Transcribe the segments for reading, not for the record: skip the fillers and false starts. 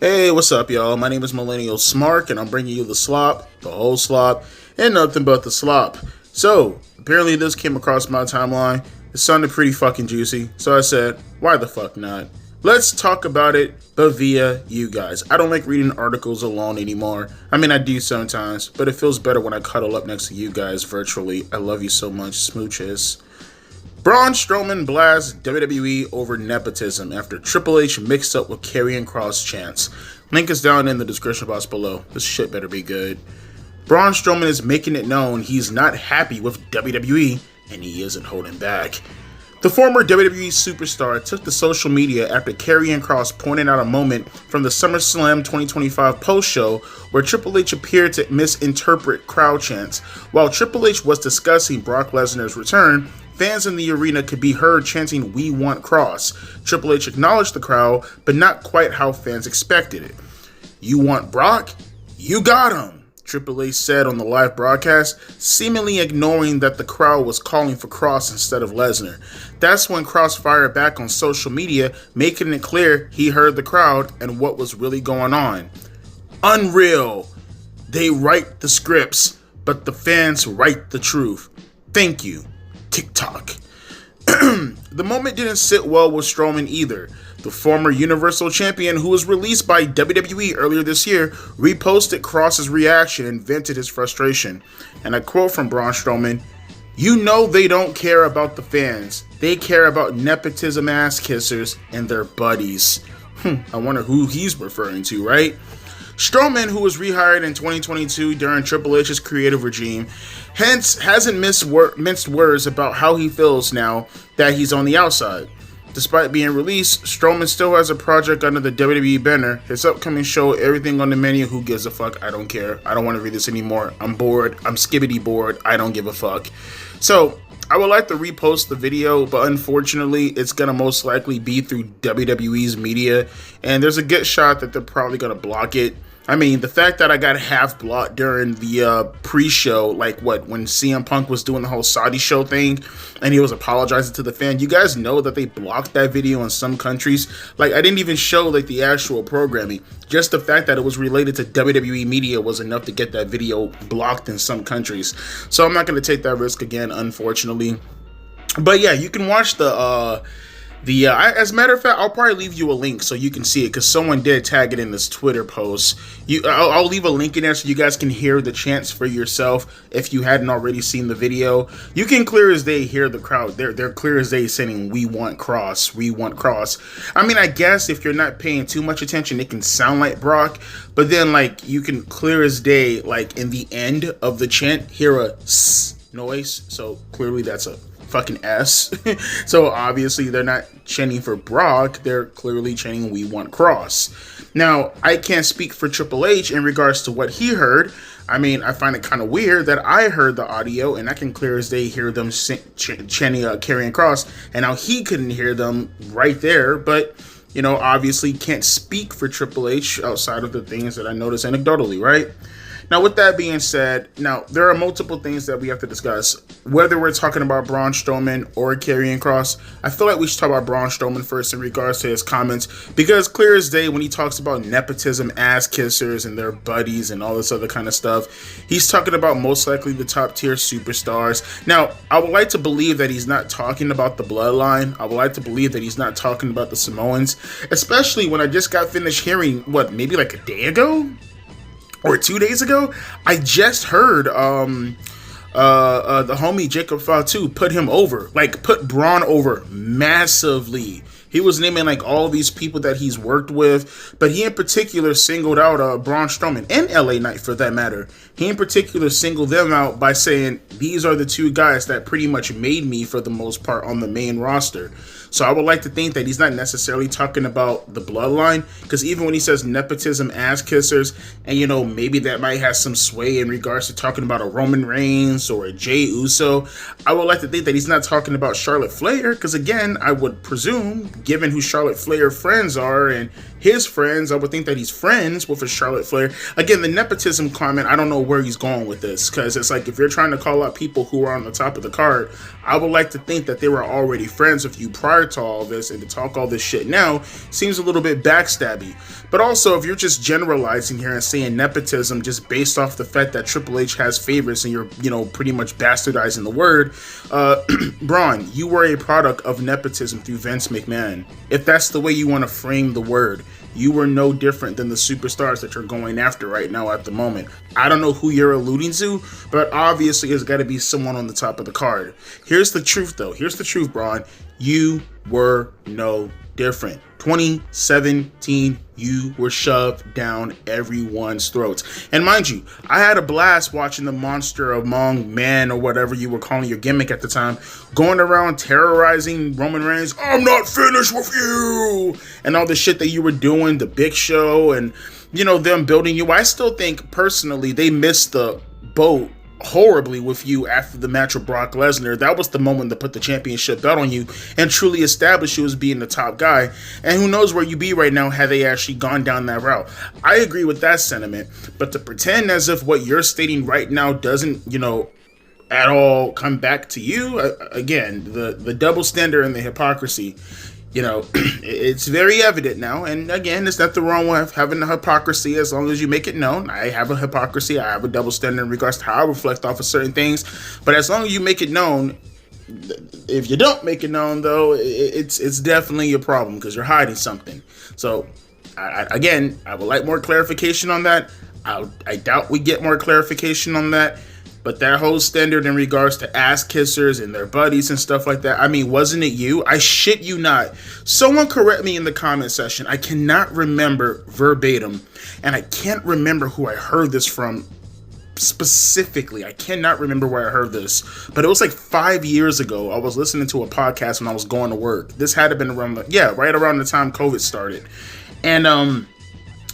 Hey, what's up, y'all? My name is Millennial Smark, and I'm bringing you the slop, the whole slop, and nothing but the slop. So, apparently this came across my timeline. It sounded pretty fucking juicy, so I said, why the fuck not? Let's talk about it, but via you guys. I don't like reading articles alone anymore. I mean, I do sometimes, but it feels better when I cuddle up next to you guys virtually. I love you so much, smooches. Braun Strowman blasts WWE over nepotism after Triple H mixed up with Karrion Kross chants. Link is down in the description box below. This shit better be good. Braun Strowman is making it known he's not happy with WWE, and he isn't holding back. The former WWE superstar took to social media after Karrion Kross pointed out a moment from the SummerSlam 2025 post-show where Triple H appeared to misinterpret crowd chants. While Triple H was discussing Brock Lesnar's return, fans in the arena could be heard chanting, "We want Kross." Triple H acknowledged the crowd, but not quite how fans expected it. "You want Brock? You got him," Triple H said on the live broadcast, seemingly ignoring that the crowd was calling for Kross instead of Lesnar. That's when Kross fired back on social media, making it clear he heard the crowd and what was really going on. "Unreal. They write the scripts, but the fans write the truth. Thank you, TikTok." The moment didn't sit well with Strowman either. The former Universal Champion, who was released by WWE earlier this year, reposted Kross's reaction and vented his frustration. And I quote from Braun Strowman, "You know they don't care about the fans. They care about nepotism ass kissers and their buddies." I wonder who he's referring to, right? Strowman, who was rehired in 2022 during Triple H's creative regime, hence hasn't minced words about how he feels now that he's on the outside. Despite being released, Strowman still has a project under the WWE banner. His upcoming show, everything on the menu, who gives a fuck? I don't care. I don't want to read this anymore. I'm bored. I'm skibidi bored. I don't give a fuck. So, I would like to repost the video, but unfortunately, it's going to most likely be through WWE's media, and there's a good shot that they're probably going to block it. I mean, the fact that I got half blocked during the pre-show, like when CM Punk was doing the whole Saudi show thing, and he was apologizing to the fan. You guys know that they blocked that video in some countries. Like, I didn't even show like the actual programming. Just the fact that it was related to WWE media was enough to get that video blocked in some countries. So I'm not going to take that risk again, unfortunately. But yeah, you can watch as a matter of fact, I'll probably leave you a link so you can see it, because someone did tag it in this Twitter post. I'll leave a link in there so you guys can hear the chants for yourself if you hadn't already seen the video. You can clear as day hear the crowd. They're clear as day saying, "We want Kross, we want Kross." I mean, I guess if you're not paying too much attention, it can sound like Brock, but then like you can clear as day, like in the end of the chant, hear a "s" noise. So clearly that's a fucking S. So obviously they're not chanting for Brock, they're clearly chanting, "We want Kross." Now, I can't speak for Triple H in regards to what he heard. I mean, I find it kind of weird that I heard the audio and I can clear as day hear them chanting Karrion Kross, and now he couldn't hear them right there. But you know, obviously can't speak for Triple H outside of the things that I noticed anecdotally, right? Now, with that being said, now there are multiple things that we have to discuss. Whether we're talking about Braun Strowman or Karrion Kross, I feel like we should talk about Braun Strowman first in regards to his comments, because clear as day when he talks about nepotism, ass kissers, and their buddies and all this other kind of stuff, he's talking about most likely the top tier superstars. Now, I would like to believe that he's not talking about the bloodline. I would like to believe that he's not talking about the Samoans, especially when I just got finished hearing, maybe like a day ago? Or 2 days ago, I just heard the homie Jacob Fatu put him over, like put Braun over massively. He was naming like all these people that he's worked with, but he in particular singled out Braun Strowman and LA Knight for that matter. He in particular singled them out by saying, "These are the two guys that pretty much made me for the most part on the main roster." So I would like to think that he's not necessarily talking about the bloodline, because even when he says nepotism ass kissers, and you know, maybe that might have some sway in regards to talking about a Roman Reigns or a Jey Uso, I would like to think that he's not talking about Charlotte Flair, because again, I would presume, given who Charlotte Flair friends are and his friends, I would think that he's friends with a Charlotte Flair. Again, the nepotism comment, I don't know where he's going with this, because it's like if you're trying to call out people who are on the top of the card, I would like to think that they were already friends with you prior to all this, and to talk all this shit now seems a little bit backstabby. But also, if you're just generalizing here and saying nepotism just based off the fact that Triple H has favorites and you're, pretty much bastardizing the word, Braun, you were a product of nepotism through Vince McMahon. If that's the way you want to frame the word, you were no different than the superstars that you're going after right now at the moment. I don't know who you're alluding to, but obviously it's got to be someone on the top of the card. Here's the truth, though. Here's the truth, Braun. You were no different. 2017, you were shoved down everyone's throats. And mind you, I had a blast watching the Monster Among Men, or whatever you were calling your gimmick at the time, going around terrorizing Roman Reigns. I'm not finished with you! And all the shit that you were doing, the Big Show, and, them building you. I still think, personally, they missed the boat horribly with you after the match with Brock Lesnar. That was the moment to put the championship belt on you and truly establish you as being the top guy. And who knows where you'd be right now had they actually gone down that route. I agree with that sentiment, but to pretend as if what you're stating right now doesn't, at all come back to you, again, the double standard and the hypocrisy, it's very evident now. And again, there's nothing wrong with having the hypocrisy as long as you make it known. I have a hypocrisy. I have a double standard in regards to how I reflect off of certain things. But as long as you make it known, if you don't make it known, though, it's definitely a problem because you're hiding something. So, I would like more clarification on that. I doubt we get more clarification on that. But that whole standard in regards to ass kissers and their buddies and stuff like that, I mean, wasn't it you? I shit you not. Someone correct me in the comment section. I cannot remember verbatim, and I can't remember who I heard this from specifically. I cannot remember where I heard this, but it was like 5 years ago. I was listening to a podcast when I was going to work. This had to have been around, right around the time COVID started. And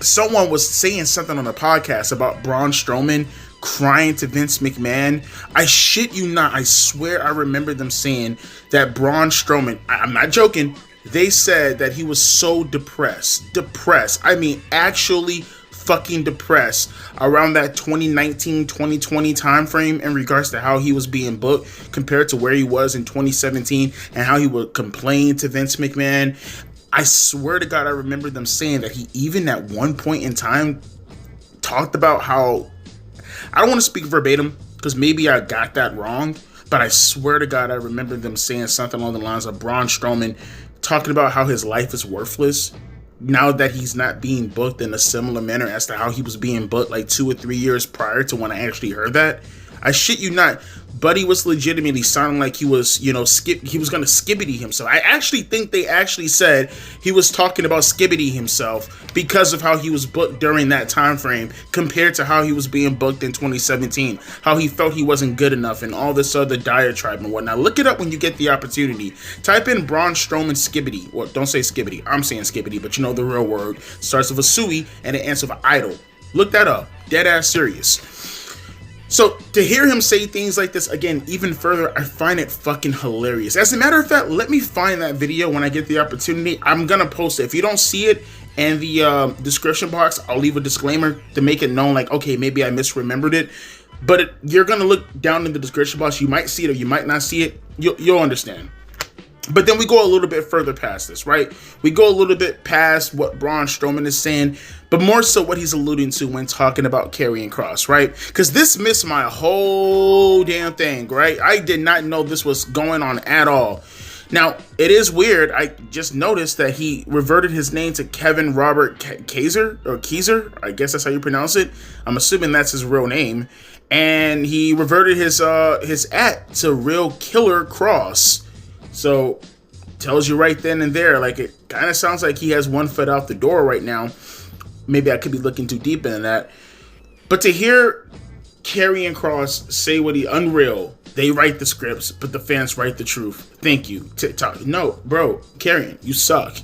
someone was saying something on the podcast about Braun Strowman crying to Vince McMahon. I shit you not. I swear I remember them saying that Braun Strowman, I'm not joking, they said that he was so depressed. I mean, actually fucking depressed around that 2019-2020 time frame in regards to how he was being booked compared to where he was in 2017 and how he would complain to Vince McMahon. I swear to God, I remember them saying that he even at one point in time talked about how, I don't want to speak verbatim because maybe I got that wrong, but I swear to God, I remember them saying something along the lines of Braun Strowman talking about how his life is worthless now that he's not being booked in a similar manner as to how he was being booked like 2 or 3 years prior to when I actually heard that. I shit you not. Buddy was legitimately sounding like he was, he was going to skibidi himself. I actually think they actually said he was talking about skibidi himself because of how he was booked during that time frame compared to how he was being booked in 2017, how he felt he wasn't good enough and all this other diatribe and whatnot. Look it up when you get the opportunity. Type in Braun Strowman skibidi. Well, don't say skibidi. I'm saying skibidi, but you know the real word. Starts with a sui and it ends with an idol. Look that up. Dead ass serious. So to hear him say things like this again, even further, I find it fucking hilarious. As a matter of fact, let me find that video when I get the opportunity. I'm gonna post it. If you don't see it in the description box, I'll leave a disclaimer to make it known, like, okay, maybe I misremembered it. But you're gonna look down in the description box. You might see it or you might not see it. You'll understand. But then we go a little bit further past this, right? We go a little bit past what Braun Strowman is saying, but more so what he's alluding to when talking about Karrion Kross, right? Because this missed my whole damn thing, right? I did not know this was going on at all. Now, it is weird. I just noticed that he reverted his name to Kevin Robert Kaiser, or Kaiser. I guess that's how you pronounce it. I'm assuming that's his real name. And he reverted his @ to Real Killer Kross. So, tells you right then and there, like, it kind of sounds like he has one foot out the door right now. Maybe I could be looking too deep into that. But to hear Karrion Kross say what he, unreal, they write the scripts, but the fans write the truth. Thank you, TikTok. No, bro, Karrion, you suck.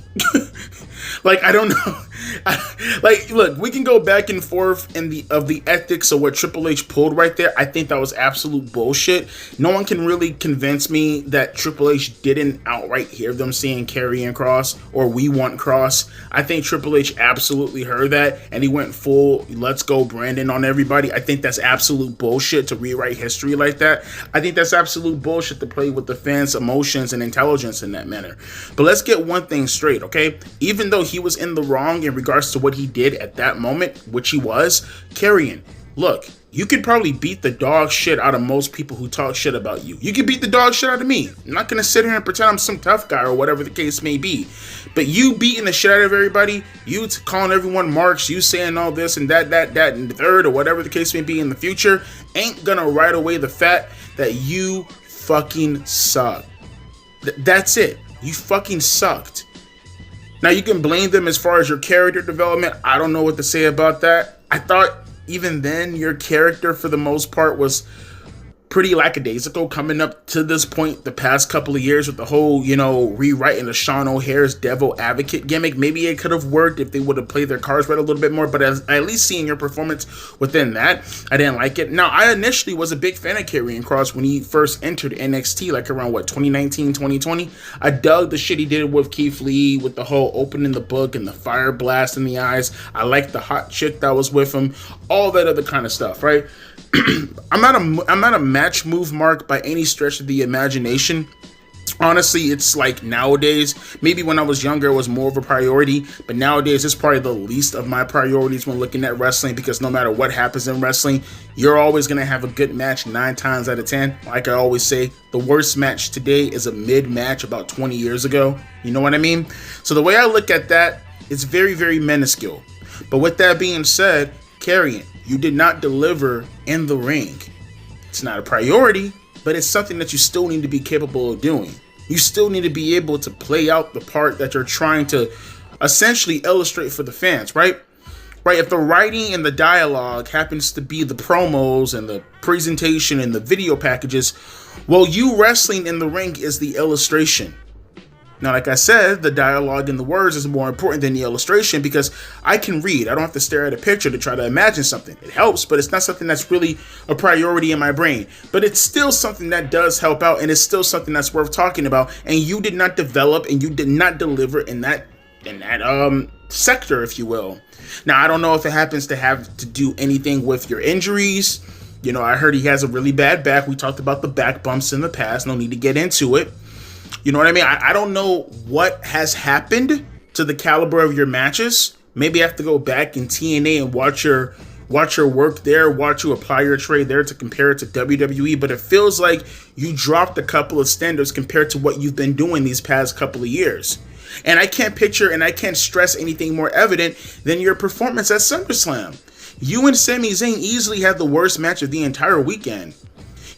Like, I don't know. Like, look, we can go back and forth in the ethics of what Triple H pulled right there. I think that was absolute bullshit. No one can really convince me that Triple H didn't outright hear them saying Karrion Kross or we want Kross. I think Triple H absolutely heard that and he went full let's go Brandon on everybody. I think that's absolute bullshit to rewrite history like that. I think that's absolute bullshit to play with the fans' emotions and intelligence in that manner. But let's get one thing straight, okay? Even though he was in the wrong in regards to what he did at that moment, which he was, Karrion, look, you could probably beat the dog shit out of most people who talk shit about you. You could beat the dog shit out of me. I'm not gonna sit here and pretend I'm some tough guy or whatever the case may be. But you beating the shit out of everybody, you calling everyone marks, you saying all this and that, and the third, or whatever the case may be in the future, ain't gonna right away the fact that you fucking suck. That's it. You fucking sucked. Now, you can blame them as far as your character development. I don't know what to say about that. I thought even then your character, for the most part, was pretty lackadaisical coming up to this point the past couple of years with the whole, rewriting of Sean O'Hare's devil advocate gimmick. Maybe it could have worked if they would have played their cards right a little bit more, but at least seeing your performance within that, I didn't like it. Now, I initially was a big fan of Karrion Kross when he first entered NXT, like around, 2019, 2020? I dug the shit he did with Keith Lee, with the whole opening the book and the fire blast in the eyes. I liked the hot chick that was with him, all that other kind of stuff, right? I'm not a match move mark by any stretch of the imagination. Honestly, it's like nowadays, maybe when I was younger it was more of a priority, but nowadays it's probably the least of my priorities when looking at wrestling, because no matter what happens in wrestling, you're always going to have a good match 9 times out of 10. Like I always say, the worst match today is a mid match about 20 years ago. You know what I mean? So the way I look at that, it's very, very minuscule. But with that being said, Karrion, you did not deliver in the ring. It's not a priority, but it's something that you still need to be capable of doing. You still need to be able to play out the part that you're trying to essentially illustrate for the fans, right? Right, if the writing and the dialogue happens to be the promos and the presentation and the video packages, well, you wrestling in the ring is the illustration. Now, like I said, the dialogue and the words is more important than the illustration, because I can read. I don't have to stare at a picture to try to imagine something. It helps, but it's not something that's really a priority in my brain. But it's still something that does help out, and it's still something that's worth talking about. And you did not develop and you did not deliver in that sector, if you will. Now, I don't know if it happens to have to do anything with your injuries. I heard he has a really bad back. We talked about the back bumps in the past. No need to get into it. You know what I mean? I don't know what has happened to the caliber of your matches. Maybe I have to go back in TNA and watch your work there, watch you apply your trade there to compare it to WWE. But it feels like you dropped a couple of standards compared to what you've been doing these past couple of years. And I can't picture and I can't stress anything more evident than your performance at SummerSlam. You and Sami Zayn easily had the worst match of the entire weekend.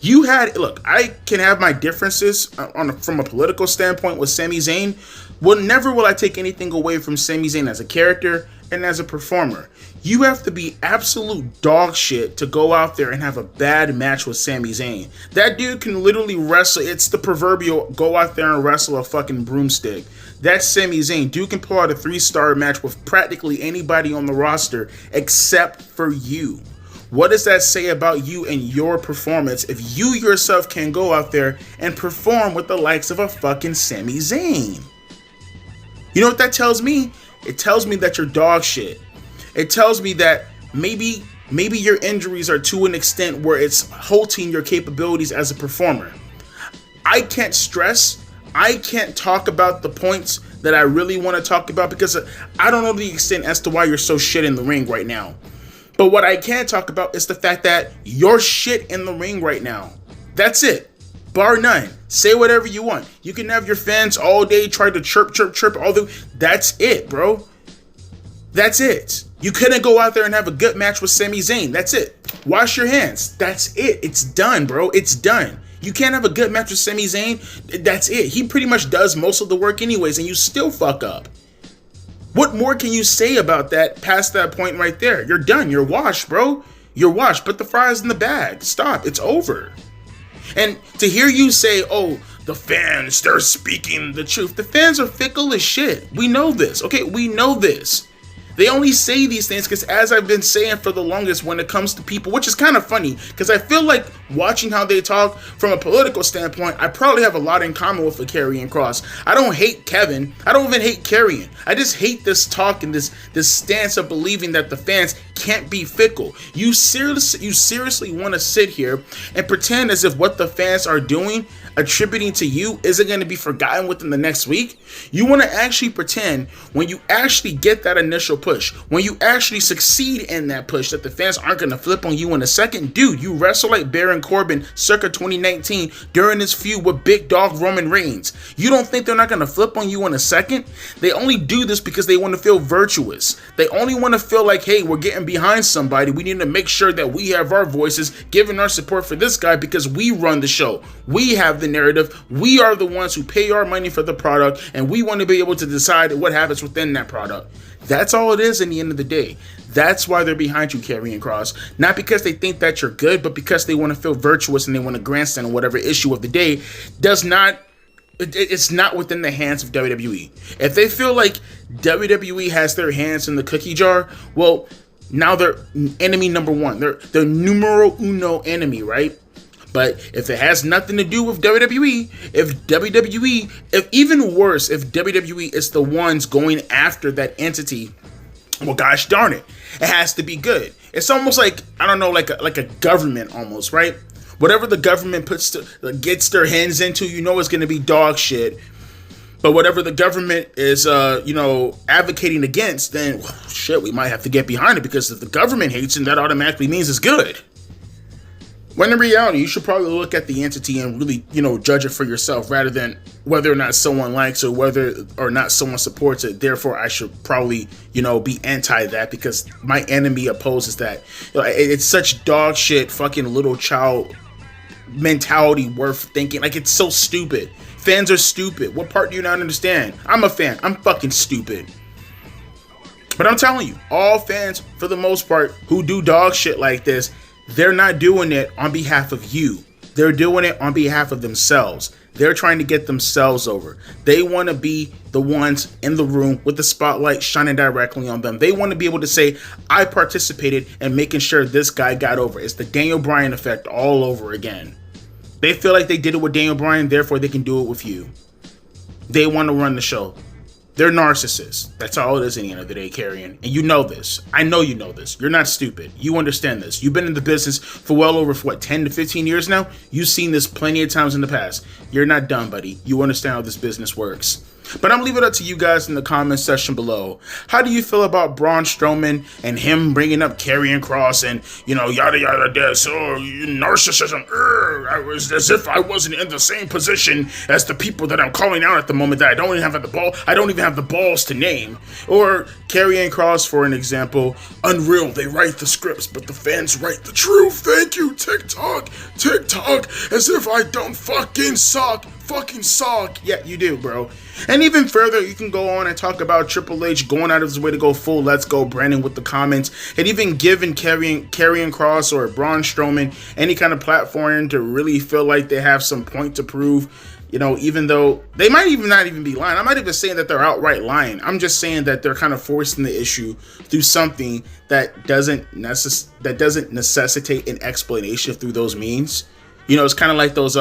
Look, I can have my differences from a political standpoint with Sami Zayn. Well, never will I take anything away from Sami Zayn as a character and as a performer. You have to be absolute dog shit to go out there and have a bad match with Sami Zayn. That dude can literally wrestle. It's the proverbial go out there and wrestle a fucking broomstick. That's Sami Zayn. Dude can pull out a 3-star match with practically anybody on the roster except for you. What does that say about you and your performance if you yourself can go out there and perform with the likes of a fucking Sami Zayn? You know what that tells me? It tells me that you're dog shit. It tells me that maybe your injuries are to an extent where it's halting your capabilities as a performer. I can't talk about the points that I really want to talk about because I don't know the extent as to why you're so shit in the ring right now. But what I can talk about is the fact that you're shit in the ring right now. That's it. Bar none. Say whatever you want. You can have your fans all day try to chirp. That's it, bro. That's it. You couldn't go out there and have a good match with Sami Zayn. That's it. Wash your hands. That's it. It's done, bro. It's done. You can't have a good match with Sami Zayn. That's it. He pretty much does most of the work anyways, and you still fuck up. What more can you say about that past that point right there? You're done. You're washed, bro. You're washed. Put the fries in the bag. Stop. It's over. And to hear you say, oh, the fans, they're speaking the truth. The fans are fickle as shit. We know this. Okay, we know this. They only say these things because, as I've been saying for the longest, when it comes to people, which is kind of funny, because I feel like watching how they talk from a political standpoint, I probably have a lot in common with a Karrion Kross. I don't hate Kevin. I don't even hate Karrion. I just hate this talk and this stance of believing that the fans can't be fickle. You seriously want to sit here and pretend as if what the fans are doing, attributing to you, isn't going to be forgotten within the next week? You want to actually pretend when you actually get that initial push, when you actually succeed in that push, that the fans aren't going to flip on you in a second? Dude, you wrestle like Baron Corbin circa 2019 during his feud with Big Dog Roman Reigns. You don't think they're not going to flip on you in a second? They only do this because they want to feel virtuous. They only want to feel like, hey, we're getting behind somebody. We need to make sure that we have our voices, giving our support for this guy because we run the show. We have the narrative. We are the ones who pay our money for the product, and we want to be able to decide what happens within that product. That's all it is in the end of the day. That's why they're behind you, Karrion Kross. Not because they think that you're good, but because they want to feel virtuous and they want to grandstand on whatever issue of the day it's not within the hands of WWE. If they feel like WWE has their hands in the cookie jar, well, now they're enemy number one. They're numero uno enemy, right? But if it has nothing to do with WWE, if even worse, if WWE is the ones going after that entity, well, gosh darn it, it has to be good. It's almost like, I don't know, like a government almost, right? Whatever the government gets their hands into, you know it's going to be dog shit. But whatever the government is, advocating against, then, well, shit, we might have to get behind it, because if the government hates it, that automatically means it's good. When in reality, you should probably look at the entity and really, judge it for yourself, rather than whether or not someone likes or whether or not someone supports it. Therefore, I should probably, be anti that because my enemy opposes that. It's such dog shit, fucking little child mentality worth thinking. Like, it's so stupid. Fans are stupid. What part do you not understand? I'm a fan. I'm fucking stupid. But I'm telling you, all fans, for the most part, who do dog shit like this, they're not doing it on behalf of you. They're doing it on behalf of themselves. They're trying to get themselves over. They want to be the ones in the room with the spotlight shining directly on them. They want to be able to say, I participated in making sure this guy got over. It's the Daniel Bryan effect all over again. They feel like they did it with Daniel Bryan, therefore they can do it with you. They want to run the show. They're narcissists. That's all it is in the end of the day, Karrion. And you know this. I know you know this. You're not stupid. You understand this. You've been in the business for well over, 10 to 15 years now? You've seen this plenty of times in the past. You're not dumb, buddy. You understand how this business works. But I'm leaving it up to you guys in the comment section below. How do you feel about Braun Strowman and him bringing up Karrion Kross and, yada yada this, narcissism? I was as if I wasn't in the same position as the people that I'm calling out at the moment that I don't even have the balls to name. Or Karrion Kross, for an example, unreal. They write the scripts, but the fans write the truth. Thank you, TikTok, as if I don't fucking suck. Yeah, you do, bro. And even further, you can go on and talk about Triple H going out of his way to go full Let's Go Brandon with the comments, and even giving Karrion Kross or Braun Strowman any kind of platform to really feel like they have some point to prove. Even though they might not even be lying. I'm not even saying that they're outright lying. I'm just saying that they're kind of forcing the issue through something that doesn't necessitate an explanation through those means. It's kind of like those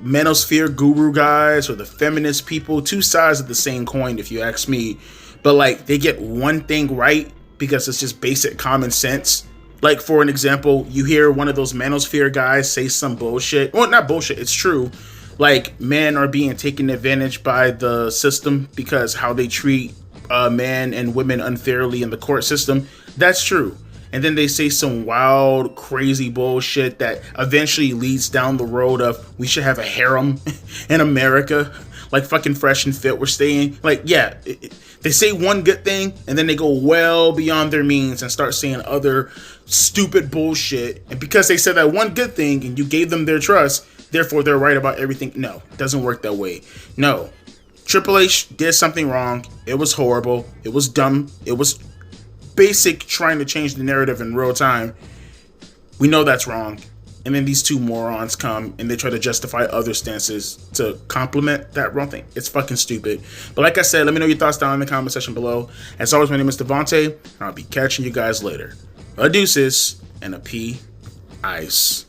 manosphere guru guys or the feminist people, two sides of the same coin if you ask me, but like they get one thing right because it's just basic common sense. Like, for an example, you hear one of those manosphere guys say some bullshit. Well, not bullshit, it's true. Like, men are being taken advantage by the system because how they treat men and women unfairly in the court system. That's true. And then they say some wild, crazy bullshit that eventually leads down the road of we should have a harem in America, like fucking Fresh and Fit we're staying. Like, yeah, they say one good thing and then they go well beyond their means and start saying other stupid bullshit. And because they said that one good thing and you gave them their trust, therefore they're right about everything. No, it doesn't work that way. No. Triple H did something wrong. It was horrible. It was dumb. It was basic trying to change the narrative in real time. We know that's wrong. And then these two morons come and they try to justify other stances to complement that wrong thing. It's fucking stupid. But like I said, let me know your thoughts down in the comment section below. As always, my name is Devontae, and I'll be catching you guys later. A deuces and a pea ice.